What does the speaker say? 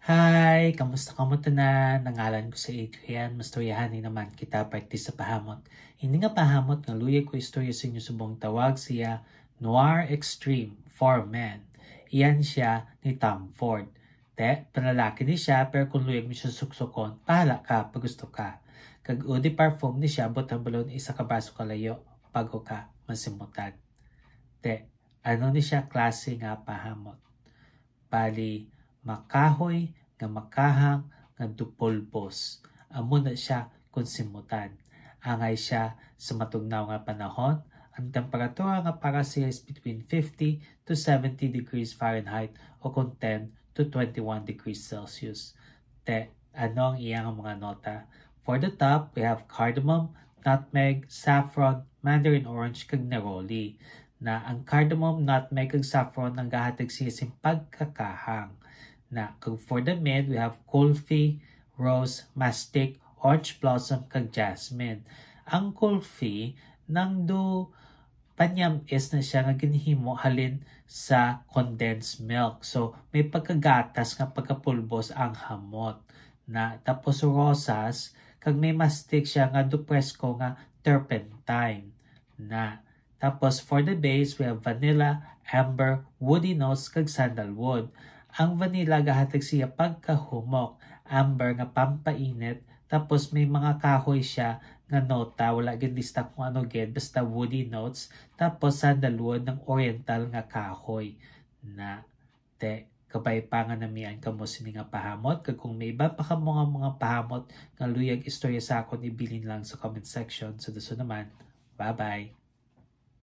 Hi! Kamusta ka mo tanan? Nangalan ko si Adrian. Mastoryahanin naman kita parte sa pahamot. Hindi nga pahamot nga luyag ko istorya sa inyo subong tawag siya Noir Extreme for Men. Iyan siya ni Tom Ford. Panlalaki ni siya pero kung luyag mo siya suksokon, pahala ka pag gusto ka. Kag udi parfum ni siya butang balon isa ka baso kalayo pago ka masimutan. Ano ni siya klase nga pahamot? Bali, makahoy nga makahang nga dupolbos. Amo na siya kung simutan. Angay siya sa matugnaw nga panahon. Ang temperatura nga para siya is between 50 to 70 degrees Fahrenheit o kung 10 to 21 degrees Celsius. Ano ang iyang mga nota? For the top, we have cardamom, nutmeg, saffron, mandarin orange, kag neroli. Na ang cardamom, nutmeg, kag saffron ang gahatag siya sa pagkakahang. Na for the mid, we have kulfi, rose, mastic, orange blossom, kag jasmine. Ang kulfi, nang do panyam is na siya nga ginhimo halin sa condensed milk. So, may pagkagatas nga pagkapulbos ang hamot. Na tapos rosas, kag may mastic siya nga do presko nga turpentine. Na tapos for the base, we have vanilla, amber, woody notes, kag sandalwood. Ang vanilla gahatag siya pagkahumok, amber nga pampainit, tapos may mga kahoy siya nga nota, wala gindista kung ano gid, basta woody notes, tapos sandalwood ng oriental nga kahoy. Na kabay pa nga namian kamo sini nga pahamot. Kag kung may iba pa kamo nga mga pahamot nga luyag istorya sa akon, ibilin lang sa comment section. So daso naman, bye-bye!